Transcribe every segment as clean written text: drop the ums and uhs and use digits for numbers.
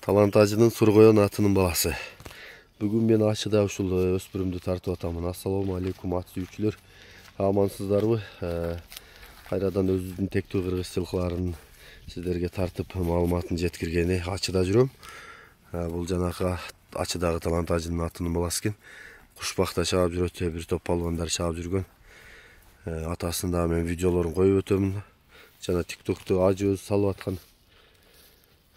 Талантажының Сургоен атының баласы. Бүгін мен ашыда ушул өспүрүмдү тартып атамын. Ассалому алейкум ат сүйүүчүлөр. Амансыздарбы? Кайрадан өзүбүздүн тектүү кыргыз жылкыларын сиздерге тартып маалыматын жеткиргени ачыда жүрөм. Бул жанакы ачыдагы талантажынын атынын баласы экен. Кушбакта чаап жүрөт, бир топ палвандар чаап жүргөн. Атасын да мен видеолорун коюп өтөмүн. Жана тиктокту ажыбыз салып аткан.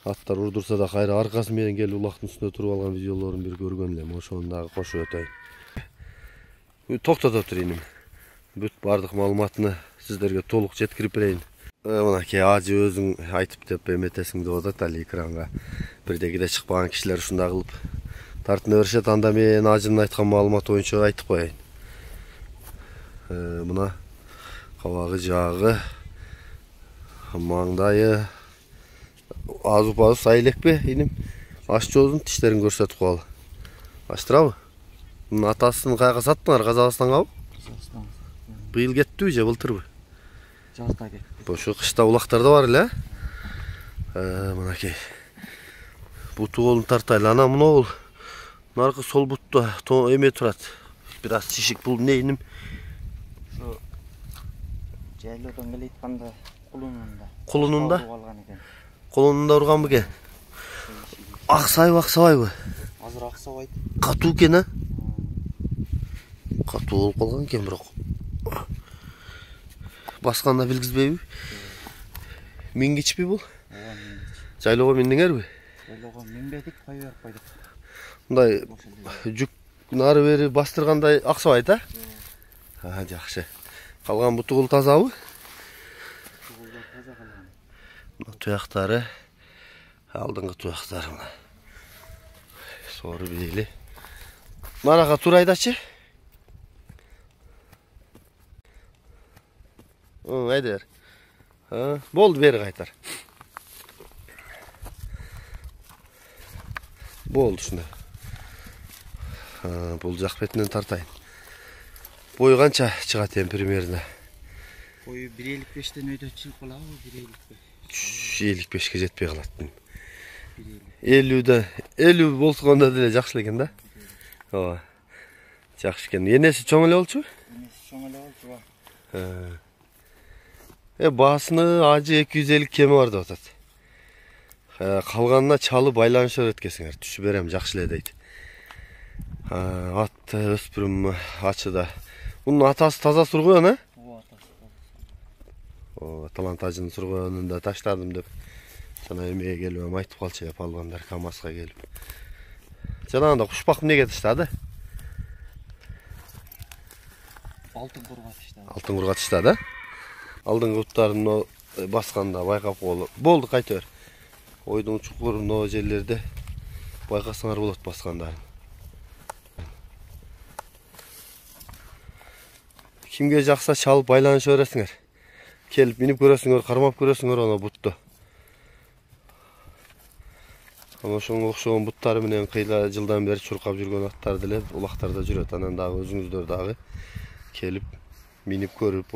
Аттар урдурса да кайра аркасы менен келип улактын үстүнө туруп алган видеолорун бир көргөн элем. Ошону дагы кошуп өтөйүн. Токтото тур иним. Бүт бардык маалыматыны сиздерге толук жеткирип берейин. Мынакей ажы өзүң айтып деп эметесиң деп атат али экранга. Бирдегиде чыкпаган кишилер ушундай кылып тартына беришет. Анда мен ажынын айткан маалыматы боюнча айтып коеюн. Мына кабагы, жагы, маңдайы азып сай элекпи иним? Аш жоозун тиштерин көрсөтүп коелу. Ачтырабы? Мунун атасын каяка саттыңар? Казакстангабы? Казакстан. Быйыл кеттиби же былтырбы? Жазда кетти. Ошо кышта улактарда бар эле. Мынакей. Буту колун тартайлы. Ана мына наркы сол бутта эме турат. Бир аз шишик бул эмне иним? Ошо жайлоодон келейтканда кулунунда. Алган экен. Колунунда урган бекен. Аксайбы, аксабайбы? Азыр аксабайт. Катуу экен, а? Катуу болуп калган экен бирок. Басканда билгизбейби? Мингичпи бул? Ооба, мингич. Жайлоого миндиңерби? Жайлоого минбедик, кой берип койдук. Мындай жүк нары бери бастыргандай аксабайт, а? Жакшы. Калган бутугул тазабы? Бутугулдар таза калган. Мына туяктары, алдыңкы туяктары мына. Сору бейли. Марака турайдачы. Айдер. Болду, бери кайтар. Болду ушундай. Бул жак бетинен тартайын. Бою канча чыгат эми примерно? Бою 1.55тен өйдө чыгып калабы, 1.55. 55ке жетпей калат. 1.50. 50 болсондо деле жакшы экен да. Ооба. Жакшы экен. Энеси чоң эле болчу? Энеси чоң эле болчу. Баасыны ажы 250 кеми бар деп атат. Калганына чалы байланыш берет экенсиңер. Түшүп берем, жакшы эле дейт. Ат өспүрүм ачыда. Мунун атасы таза Сургоен, а? Ооба, атасы. Талантажынын Сургоенунда таштадым деп. Жана эмеге келип айтып калчу палвандар КамАЗга келип. Жанагында кушбак эмнеге таштады? Алтын курга таштады. Алтын курга таштады, а? Алдыңкы буттарын басканда байкап коелу. Болду, кайта бер. Ойдун чукурун жерлерде байкасаңар болот баскандарын. Кимге жакса чалып байланыш бересиңер. Келип минип көрөсүңөр, кармап көрөсүңөр аны бутту. Ошонго окшогон буттары менен кыйла жылдан бери чуркап жүргөн аттар деле улактарда жүрөт. Анан дагы өзүңүздөр дагы келип минип көрүп